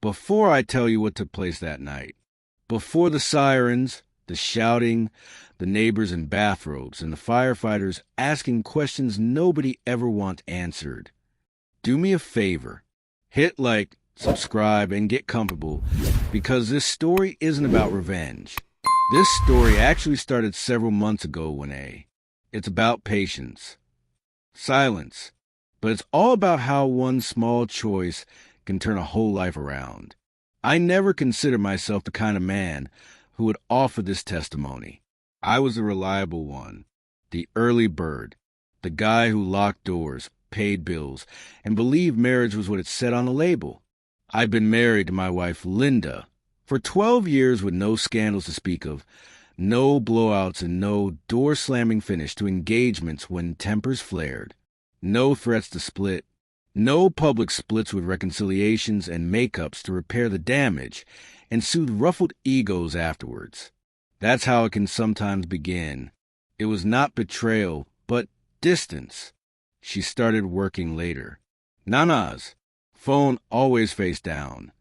Before I tell you what took place that night, before the sirens, the shouting, the neighbors in bathrobes, and the firefighters asking questions nobody ever wants answered, do me a favor. Hit like, subscribe, and get comfortable, because this story isn't about revenge. This story actually started several months ago, It's about patience. Silence. But it's all about how one small choice can turn a whole life around. I never considered myself the kind of man who would offer this testimony. I was a reliable one, the early bird, the guy who locked doors, paid bills, and believed marriage was what it said on the label. I'd been married to my wife, Linda, for 12 years with no scandals to speak of, no blowouts and no door-slamming finish to engagements when tempers flared, no threats to split, no public splits with reconciliations and makeups to repair the damage, and soothe ruffled egos afterwards. That's how it can sometimes begin. It was not betrayal, but distance. She started working later. Nanas. Phone always face down.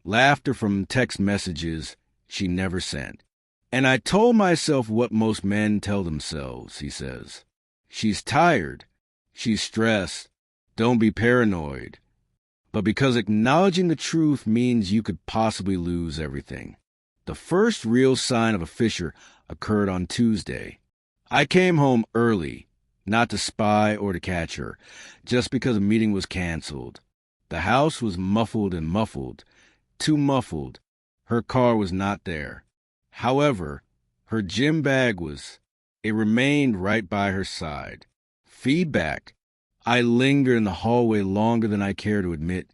Laughter from text messages she never sent. And I told myself what most men tell themselves, he says. She's tired. She's stressed. Don't be paranoid. But because acknowledging the truth means you could possibly lose everything. The first real sign of a fisher occurred on Tuesday. I came home early, not to spy or to catch her, just because a meeting was canceled. The house was muffled and muffled, too muffled. Her car was not there. However, her gym bag was. It remained right by her side. Feedback. I lingered in the hallway longer than I care to admit,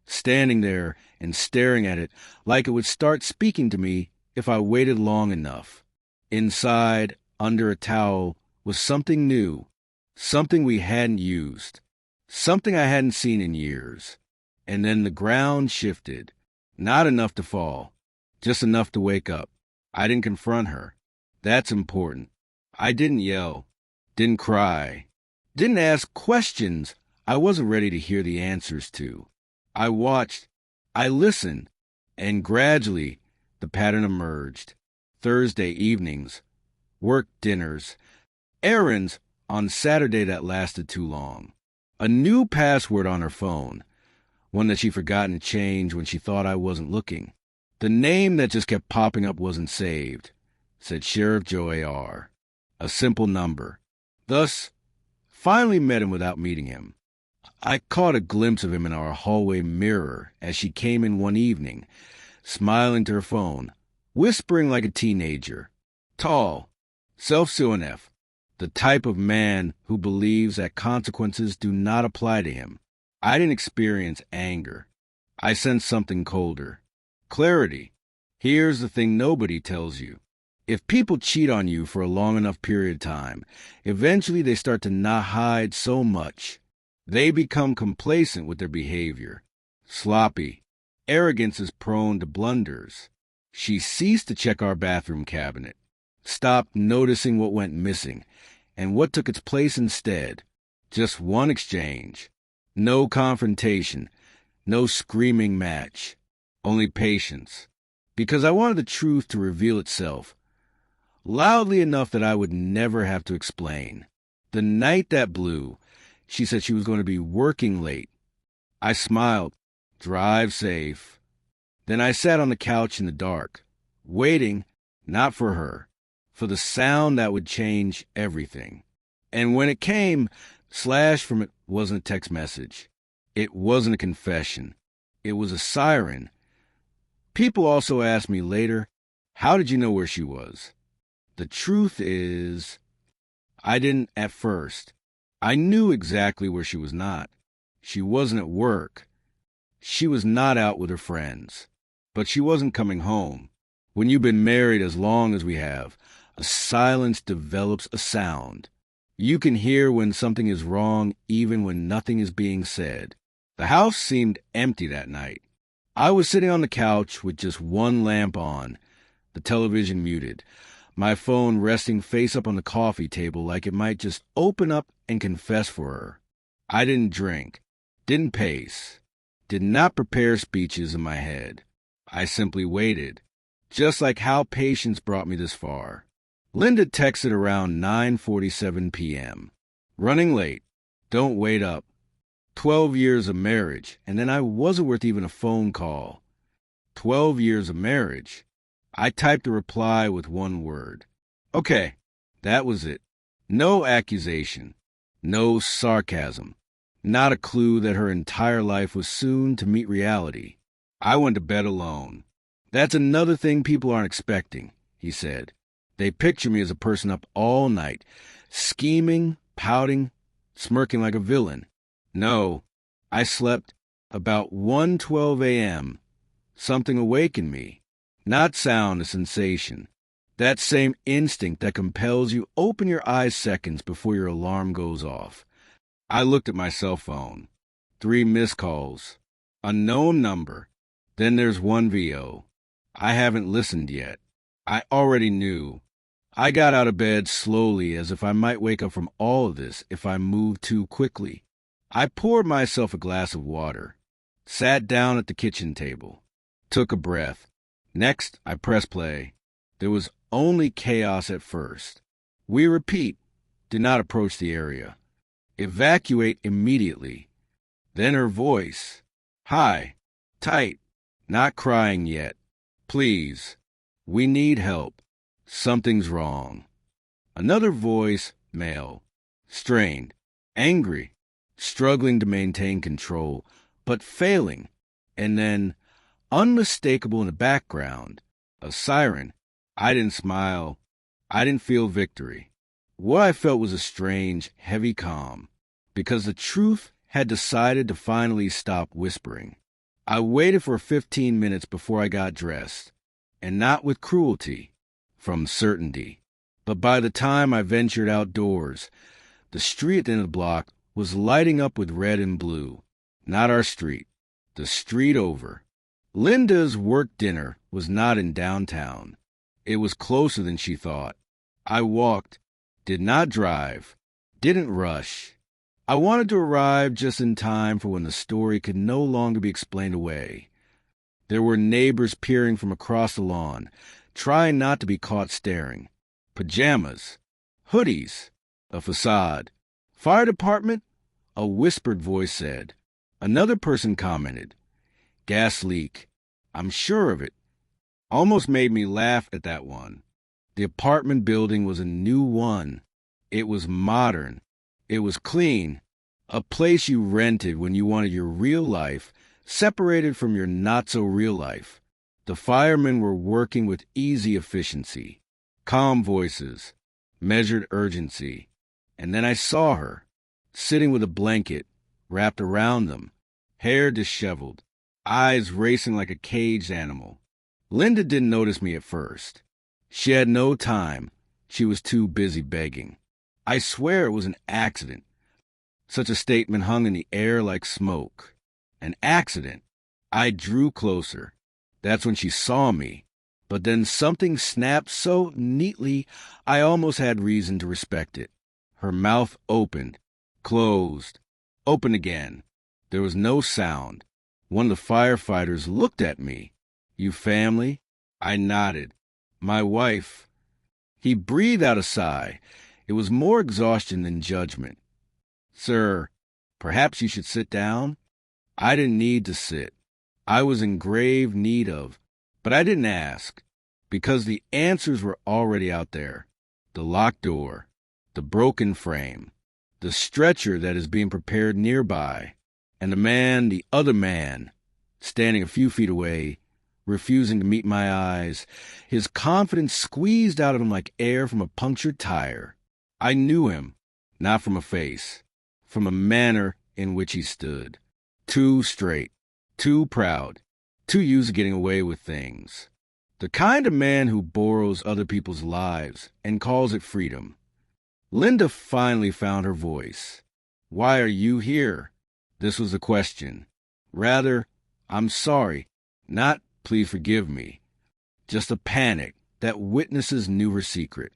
standing there and staring at it like it would start speaking to me if I waited long enough. Inside, under a towel, was something new, something we hadn't used, something I hadn't seen in years. And then the ground shifted. Not enough to fall, just enough to wake up. I didn't confront her. That's important. I didn't yell, didn't cry, didn't ask questions I wasn't ready to hear the answers to. I watched, I listened, and gradually the pattern emerged. Thursday evenings, work dinners, errands on Saturday that lasted too long. A new password on her phone, one that she'd forgotten to change when she thought I wasn't looking. The name that just kept popping up wasn't saved. Said Sheriff Joe A.R. A simple number. Thus, finally met him without meeting him. I caught a glimpse of him in our hallway mirror as she came in one evening, smiling to her phone, whispering like a teenager. Tall, self-CNF, the type of man who believes that consequences do not apply to him. I didn't experience anger. I sensed something colder. Clarity. Here's the thing nobody tells you. If people cheat on you for a long enough period of time, eventually they start to not hide so much. They become complacent with their behavior. Sloppy. Arrogance is prone to blunders. She ceased to check our bathroom cabinet, stopped noticing what went missing, and what took its place instead. Just one exchange. No confrontation. No screaming match. Only patience. Because I wanted the truth to reveal itself, loudly enough that I would never have to explain. The night that blew, she said she was going to be working late. I smiled. Drive safe. Then I sat on the couch in the dark, waiting, not for her, for the sound that would change everything. And when it came, slash from it wasn't a text message. It wasn't a confession. It was a siren. People also asked me later, how did you know where she was? The truth is, I didn't at first. I knew exactly where she was not. She wasn't at work. She was not out with her friends. But she wasn't coming home. When you've been married as long as we have, a silence develops a sound. You can hear when something is wrong even when nothing is being said. The house seemed empty that night. I was sitting on the couch with just one lamp on, the television muted, my phone resting face up on the coffee table like it might just open up and confess for her. I didn't drink, didn't pace, did not prepare speeches in my head. I simply waited, just like how patience brought me this far. Linda texted around 9:47 p.m. Running late. Don't wait up. 12 years of marriage, and then I wasn't worth even a phone call. 12 years of marriage. I typed a reply with one word. Okay, that was it. No accusation. No sarcasm. Not a clue that her entire life was soon to meet reality. I went to bed alone. That's another thing people aren't expecting, he said. They picture me as a person up all night, scheming, pouting, smirking like a villain. No, I slept about 1:12 a.m. Something awakened me. Not sound, a sensation. That same instinct that compels you open your eyes seconds before your alarm goes off. I looked at my cell phone. 3 missed calls. Unknown number. Then there's one VO. I haven't listened yet. I already knew. I got out of bed slowly, as if I might wake up from all of this if I moved too quickly. I poured myself a glass of water, sat down at the kitchen table, took a breath. Next, I pressed play. There was only chaos at first. We repeat. Do not approach the area. Evacuate immediately. Then her voice. Hi. Tight. Not crying yet. Please. We need help. Something's wrong. Another voice, male. Strained. Angry. Struggling to maintain control, but failing. And then, unmistakable in the background, a siren. I didn't smile. I didn't feel victory. What I felt was a strange, heavy calm, because the truth had decided to finally stop whispering. I waited for 15 minutes before I got dressed, and not with cruelty, from certainty. But by the time I ventured outdoors, the street at the end of the block was lighting up with red and blue. Not our street, the street over. Linda's work dinner was not in downtown. It was closer than she thought. I walked, did not drive, didn't rush. I wanted to arrive just in time for when the story could no longer be explained away. There were neighbors peering from across the lawn, trying not to be caught staring. Pajamas, hoodies, a facade. Fire department? A whispered voice said. Another person commented. Gas leak. I'm sure of it. Almost made me laugh at that one. The apartment building was a new one. It was modern. It was clean. A place you rented when you wanted your real life separated from your not-so-real life. The firemen were working with easy efficiency. Calm voices. Measured urgency. And then I saw her, sitting with a blanket wrapped around them, hair disheveled, eyes racing like a caged animal. Linda didn't notice me at first. She had no time. She was too busy begging. I swear it was an accident. Such a statement hung in the air like smoke. An accident. I drew closer. That's when she saw me. But then something snapped so neatly I almost had reason to respect it. Her mouth opened, closed, opened again. There was no sound. One of the firefighters looked at me. You family? I nodded. My wife. He breathed out a sigh. It was more exhaustion than judgment. Sir, perhaps you should sit down? I didn't need to sit. I was in grave need of, but I didn't ask, because the answers were already out there. The locked door, the broken frame, the stretcher that is being prepared nearby, and the other man, standing a few feet away, refusing to meet my eyes, his confidence squeezed out of him like air from a punctured tire. I knew him, not from a face, from a manner in which he stood. Too straight, too proud, too used to getting away with things. The kind of man who borrows other people's lives and calls it freedom. Linda finally found her voice. Why are you here? This was the question. Rather, I'm sorry, not please forgive me. Just a panic that witnesses knew her secret.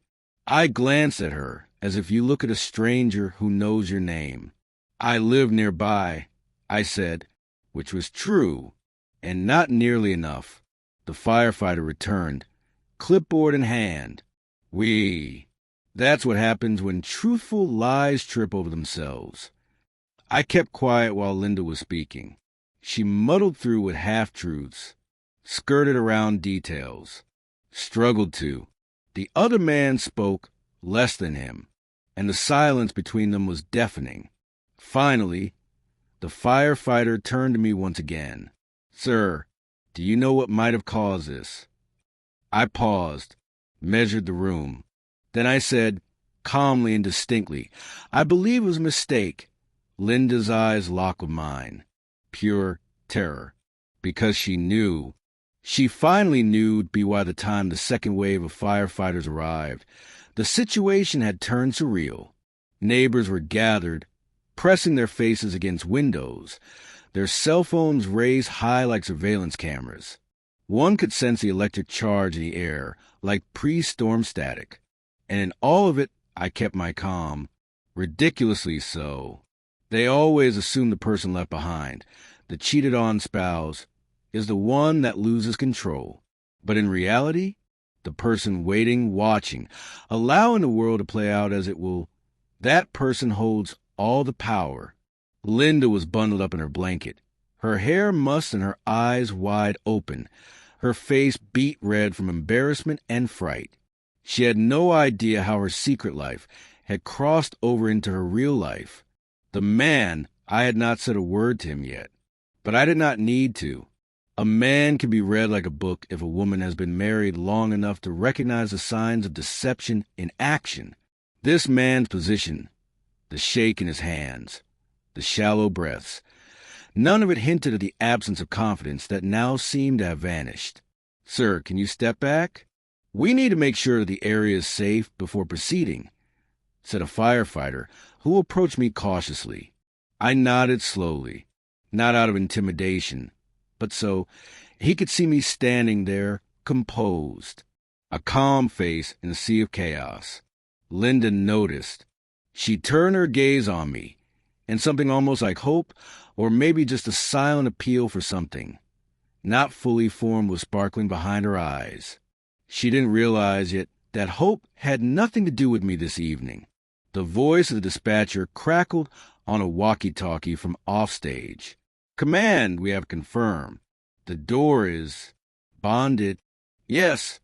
I glanced at her as if you look at a stranger who knows your name. I live nearby, I said, which was true, and not nearly enough. The firefighter returned, clipboard in hand. That's what happens when truthful lies trip over themselves. I kept quiet while Linda was speaking. She muddled through with half-truths, skirted around details, struggled to. The other man spoke less than him, and the silence between them was deafening. Finally, the firefighter turned to me once again. "Sir, do you know what might have caused this?" I paused, measured the room. Then I said, calmly and distinctly, "I believe it was a mistake." Linda's eyes locked with mine. Pure terror. Because she knew. She finally knew by the time the second wave of firefighters arrived. The situation had turned surreal. Neighbors were gathered, pressing their faces against windows, their cell phones raised high like surveillance cameras. One could sense the electric charge in the air, like pre-storm static. And in all of it, I kept my calm. Ridiculously so. They always assume the person left behind, the cheated-on spouse, is the one that loses control. But in reality, the person waiting, watching, allowing the world to play out as it will, that person holds all the power. Linda was bundled up in her blanket, her hair mussed and her eyes wide open, her face beet red from embarrassment and fright. She had no idea how her secret life had crossed over into her real life. The man, I had not said a word to him yet, but I did not need to. A man can be read like a book if a woman has been married long enough to recognize the signs of deception in action. This man's position, the shake in his hands, the shallow breaths, none of it hinted at the absence of confidence that now seemed to have vanished. "Sir, can you step back? We need to make sure the area is safe before proceeding," said a firefighter who approached me cautiously. I nodded slowly, not out of intimidation, but so he could see me standing there, composed, a calm face in a sea of chaos. Linda noticed. She turned her gaze on me, and something almost like hope, or maybe just a silent appeal for something, not fully formed, was sparkling behind her eyes. She didn't realize yet that hope had nothing to do with me this evening. The voice of the dispatcher crackled on a walkie-talkie from offstage. "Command, we have confirmed. The door is bonded." Yes,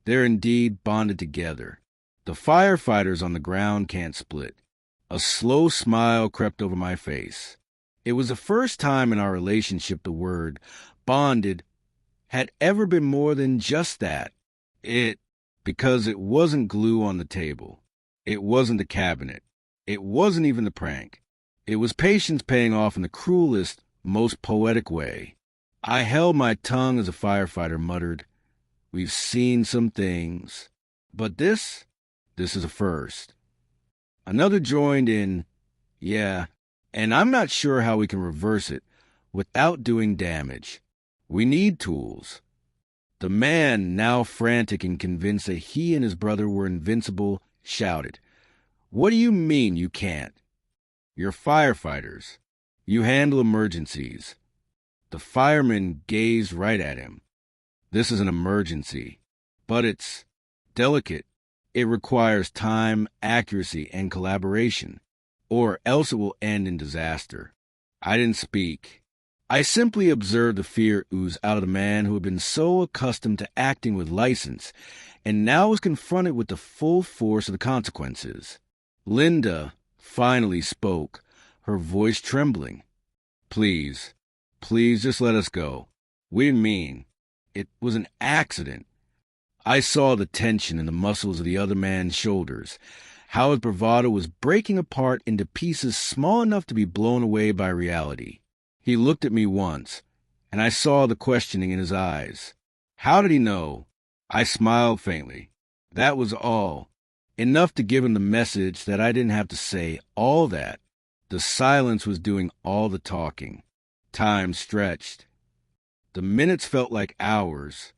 they're indeed bonded together. The firefighters on the ground can't split. A slow smile crept over my face. It was the first time in our relationship the word bonded had ever been more than just that. Because it wasn't glue on the table. It wasn't the cabinet. It wasn't even the prank. It was patience paying off in the cruelest, most poetic way. I held my tongue as a firefighter muttered, "We've seen some things, but this is a first." Another joined in, "Yeah, and I'm not sure how we can reverse it without doing damage. We need tools." The man, now frantic and convinced that he and his brother were invincible, shouted, "What do you mean you can't? You're firefighters. You handle emergencies." The fireman gazed right at him. "This is an emergency, but it's delicate. It requires time, accuracy, and collaboration, or else it will end in disaster." I didn't speak. I simply observed the fear ooze out of the man who had been so accustomed to acting with license, and now was confronted with the full force of the consequences. Linda finally spoke, her voice trembling. Please just let us go. We didn't mean. It was an accident." I saw the tension in the muscles of the other man's shoulders, how his bravado was breaking apart into pieces small enough to be blown away by reality. He looked at me once, and I saw the questioning in his eyes. How did he know? I smiled faintly. That was all. Enough to give him the message that I didn't have to say all that. The silence was doing all the talking. Time stretched. The minutes felt like hours.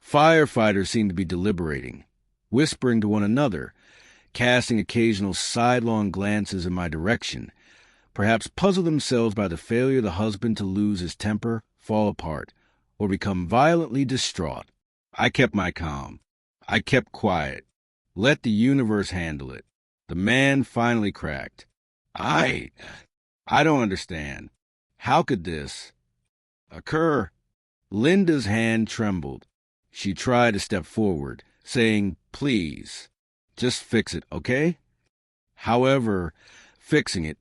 Firefighters seemed to be deliberating, whispering to one another, casting occasional sidelong glances in my direction, perhaps puzzle themselves by the failure of the husband to lose his temper, fall apart, or become violently distraught. I kept my calm. I kept quiet. Let the universe handle it. The man finally cracked. I don't understand. How could this occur? Linda's hand trembled. She tried to step forward, saying, "Please, just fix it, okay?" However, fixing it,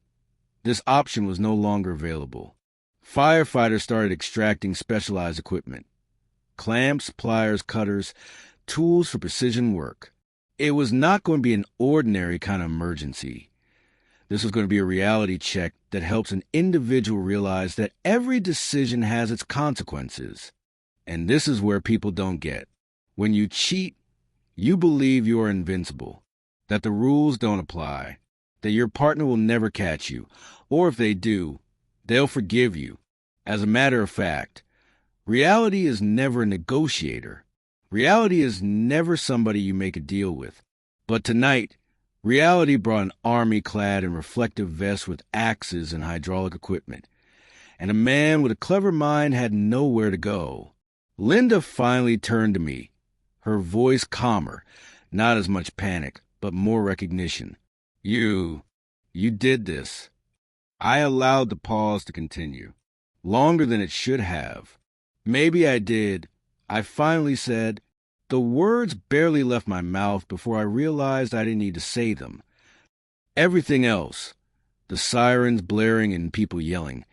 this option was no longer available. Firefighters started extracting specialized equipment. Clamps, pliers, cutters, tools for precision work. It was not going to be an ordinary kind of emergency. This was going to be a reality check that helps an individual realize that every decision has its consequences. And this is where people don't get. When you cheat, you believe you are invincible, that the rules don't apply, that your partner will never catch you, or if they do, they'll forgive you. As a matter of fact, reality is never a negotiator. Reality is never somebody you make a deal with. But tonight, reality brought an army clad in reflective vests with axes and hydraulic equipment. And a man with a clever mind had nowhere to go. Linda finally turned to me, her voice calmer, not as much panic, but more recognition. You did this." I allowed the pause to continue, longer than it should have. Maybe I did. I finally said, the words barely left my mouth before I realized I didn't need to say them. Everything else, the sirens blaring and people yelling,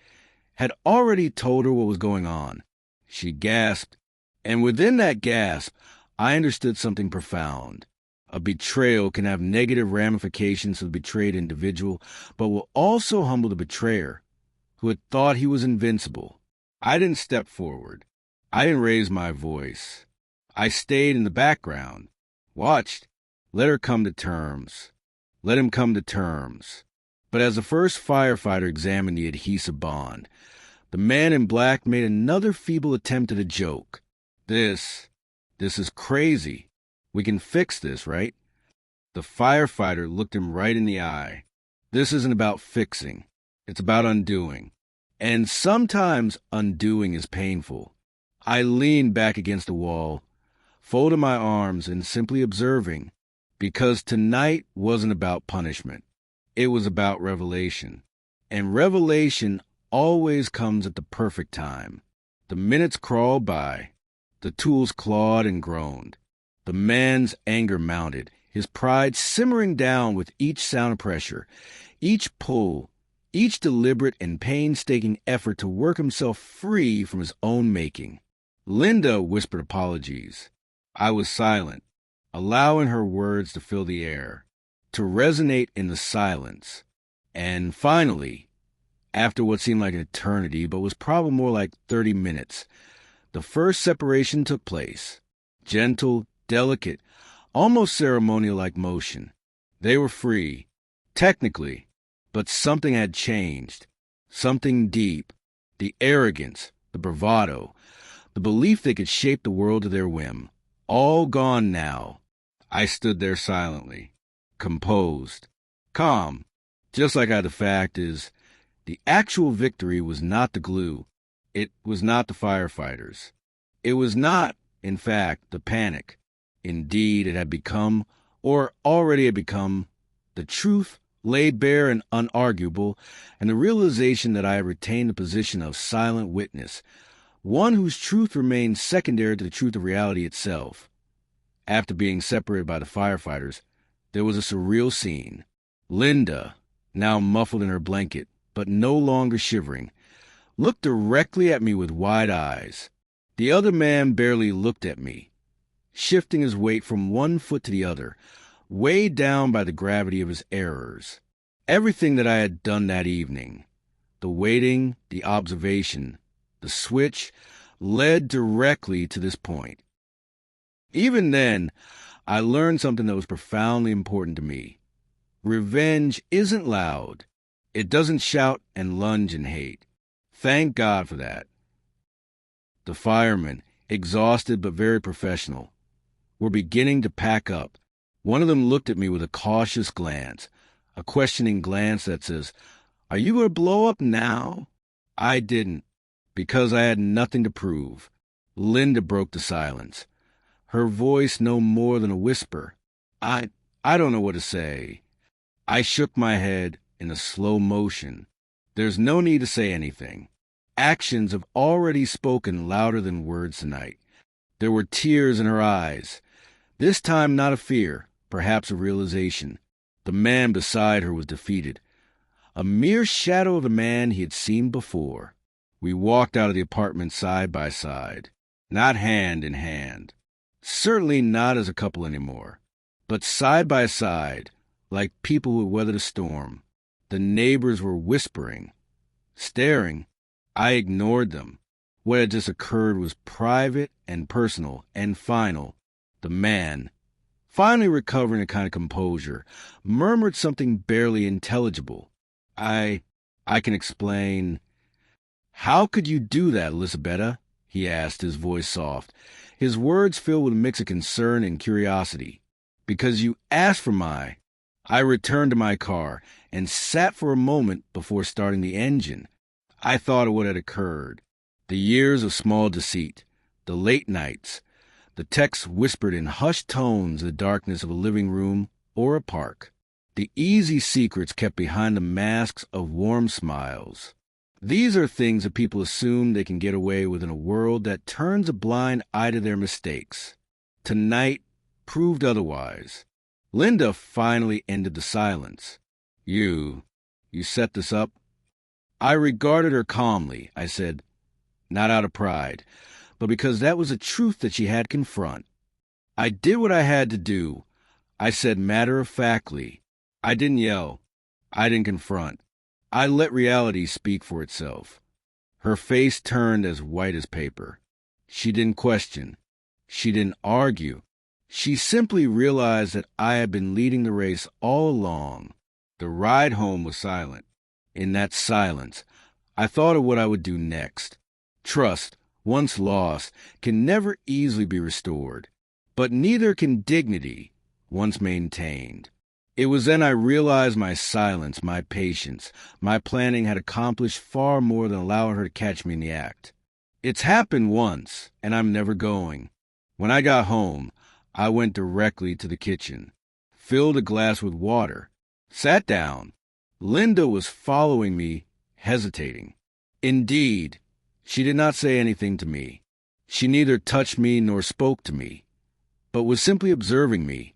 had already told her what was going on. She gasped, and within that gasp, I understood something profound. A betrayal can have negative ramifications for the betrayed individual, but will also humble the betrayer, who had thought he was invincible. I didn't step forward. I didn't raise my voice. I stayed in the background, watched, let her come to terms. Let him come to terms. But as the first firefighter examined the adhesive bond, the man in black made another feeble attempt at a joke. This is crazy. We can fix this, right? The firefighter looked him right in the eye. This isn't about fixing. It's about undoing. And sometimes undoing is painful. I leaned back against the wall, folded my arms, and simply observing, because tonight wasn't about punishment. It was about revelation. And revelation always comes at the perfect time. The minutes crawled by. The tools clawed and groaned. The man's anger mounted, his pride simmering down with each sound of pressure, each pull, each deliberate and painstaking effort to work himself free from his own making. Linda whispered apologies. I was silent, allowing her words to fill the air, to resonate in the silence. And finally, after what seemed like an eternity, but was probably more like 30 minutes, the first separation took place. Gentle, delicate, almost ceremonial-like motion. They were free, technically, but something had changed. Something deep. The arrogance, the bravado, the belief they could shape the world to their whim. All gone now. I stood there silently, composed, calm, just like the fact is, the actual victory was not the glue. It was not the firefighters. It was not, in fact, the panic. Indeed, it had become, or already had become, the truth laid bare and unarguable, and the realization that I had retained the position of silent witness, one whose truth remained secondary to the truth of reality itself. After being separated by the firefighters, there was a surreal scene. Linda, now muffled in her blanket, but no longer shivering, looked directly at me with wide eyes. The other man barely looked at me, shifting his weight from one foot to the other, weighed down by the gravity of his errors. Everything that I had done that evening, the waiting, the observation, the switch, led directly to this point. Even then, I learned something that was profoundly important to me. Revenge isn't loud. It doesn't shout and lunge in hate. Thank God for that. The firemen, exhausted but very professional, were beginning to pack up. One of them looked at me with a cautious glance, a questioning glance that says, Are you going to blow up now? I didn't, because I had nothing to prove. Linda broke the silence, her voice no more than a whisper. I don't know what to say. I shook my head in a slow motion. There's no need to say anything. Actions have already spoken louder than words tonight. There were tears in her eyes. This time not of fear, perhaps of realization. The man beside her was defeated. A mere shadow of the man he had seen before. We walked out of the apartment side by side, not hand in hand. Certainly not as a couple anymore, but side by side, like people who had weathered a storm. The neighbors were whispering, staring. I ignored them. What had just occurred was private and personal and final. The man, finally recovering a kind of composure, murmured something barely intelligible. I can explain. How could you do that, Elisabetta? He asked, his voice soft, his words filled with a mix of concern and curiosity. Because you asked for my... I returned to my car and sat for a moment before starting the engine. I thought of what had occurred. The years of small deceit, the late nights, the texts whispered in hushed tones in the darkness of a living room or a park. The easy secrets kept behind the masks of warm smiles. These are things that people assume they can get away with in a world that turns a blind eye to their mistakes. Tonight proved otherwise. Linda finally ended the silence. You set this up? I regarded her calmly. I said, not out of pride, but because that was a truth that she had to confront. I did what I had to do. I said matter-of-factly. I didn't yell. I didn't confront. I let reality speak for itself. Her face turned as white as paper. She didn't question. She didn't argue. She simply realized that I had been leading the race all along. The ride home was silent. In that silence, I thought of what I would do next. Trust, once lost, can never easily be restored, but neither can dignity, once maintained. It was then I realized my silence, my patience, my planning had accomplished far more than allowing her to catch me in the act. It's happened once, and I'm never going. When I got home, I went directly to the kitchen, filled a glass with water, sat down. Linda was following me, hesitating. Indeed, she did not say anything to me. She neither touched me nor spoke to me, but was simply observing me,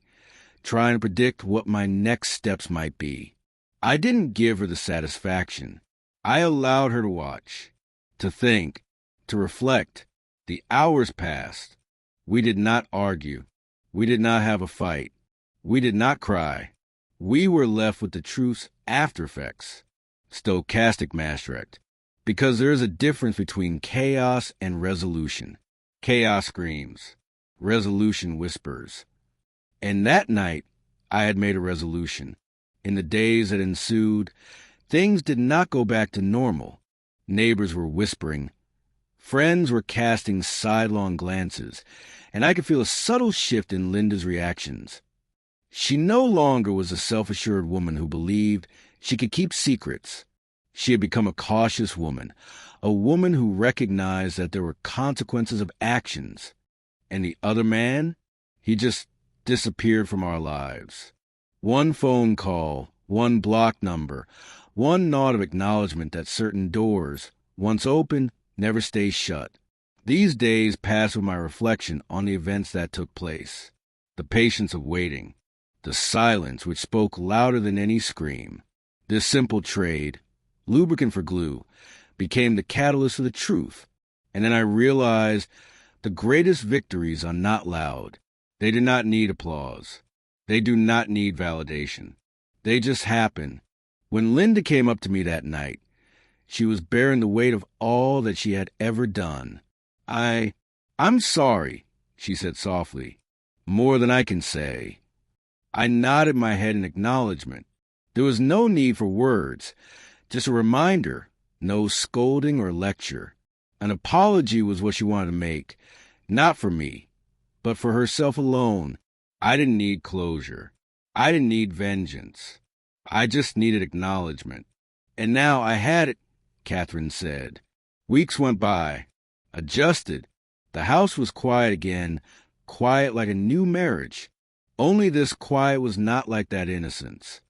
trying to predict what my next steps might be. I didn't give her the satisfaction. I allowed her to watch, to think, to reflect. The hours passed. We did not argue. We did not have a fight. We did not cry. We were left with the truth's after effects, stochastic mastered, because there is a difference between chaos and resolution. Chaos screams. Resolution whispers. And that night, I had made a resolution. In the days that ensued, things did not go back to normal. Neighbors were whispering. Friends were casting sidelong glances, and I could feel a subtle shift in Linda's reactions. She no longer was a self-assured woman who believed she could keep secrets. She had become a cautious woman, a woman who recognized that there were consequences of actions. And the other man, he just disappeared from our lives. One phone call, one block number, one nod of acknowledgement that certain doors, once open, never stay shut. These days pass with my reflection on the events that took place, the patience of waiting, the silence which spoke louder than any scream. This simple trade, lubricant for glue, became the catalyst for the truth. And then I realized the greatest victories are not loud. They do not need applause. They do not need validation. They just happen. When Linda came up to me that night, she was bearing the weight of all that she had ever done. I'm sorry, she said softly. More than I can say. I nodded my head in acknowledgement. There was no need for words, just a reminder, no scolding or lecture. An apology was what she wanted to make, not for me, but for herself alone. I didn't need closure. I didn't need vengeance. I just needed acknowledgement. And now I had it, Catherine said. Weeks went by. Adjusted. The house was quiet again, quiet like a new marriage. Only this quiet was not like that innocence,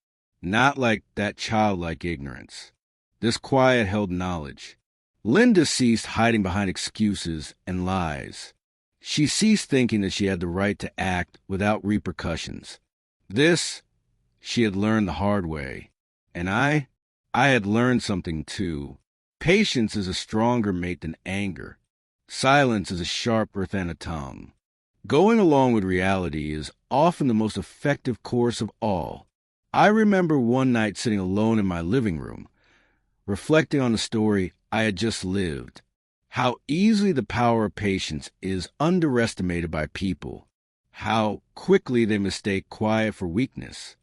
not like that childlike ignorance. This quiet held knowledge. Linda ceased hiding behind excuses and lies. She ceased thinking that she had the right to act without repercussions. This, she had learned the hard way. And I had learned something too. Patience is a stronger mate than anger. Silence is a sharper than a tongue. Going along with reality is often the most effective course of all. I remember one night sitting alone in my living room, reflecting on the story I had just lived. How easily the power of patience is underestimated by people. How quickly they mistake quiet for weakness.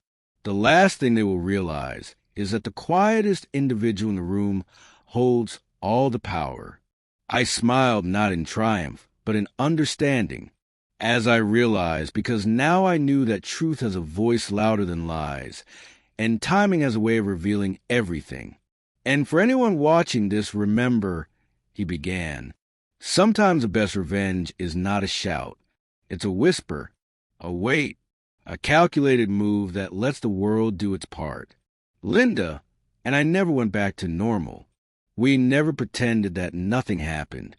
The last thing they will realize is that the quietest individual in the room holds all the power. I smiled not in triumph, but in understanding, as I realized, because now I knew that truth has a voice louder than lies, and timing has a way of revealing everything. And for anyone watching this, remember, he began, sometimes the best revenge is not a shout. It's a whisper, a wait, a calculated move that lets the world do its part. Linda and I never went back to normal. We never pretended that nothing happened,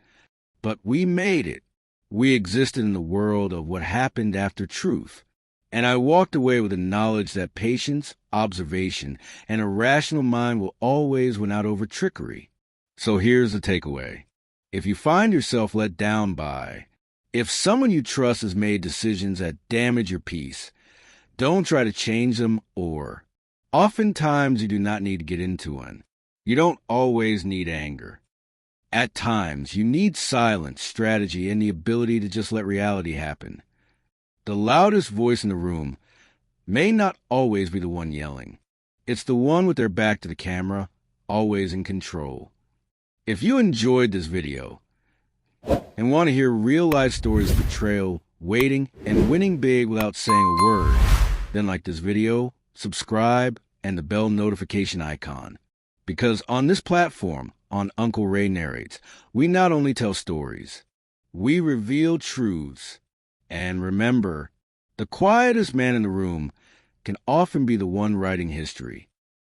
but we made it. We existed in the world of what happened after truth. And I walked away with the knowledge that patience, observation, and a rational mind will always win out over trickery. So here's the takeaway. If you find yourself let down by, if someone you trust has made decisions that damage your peace, don't try to change them oftentimes you do not need to get into one. You don't always need anger. At times, you need silence, strategy, and the ability to just let reality happen. The loudest voice in the room may not always be the one yelling. It's the one with their back to the camera, always in control. If you enjoyed this video and want to hear real-life stories of betrayal, waiting, and winning big without saying a word, then like this video, subscribe, and the bell notification icon. Because on this platform, on Uncle Ray Narrates, we not only tell stories, we reveal truths. And remember, the quietest man in the room can often be the one writing history.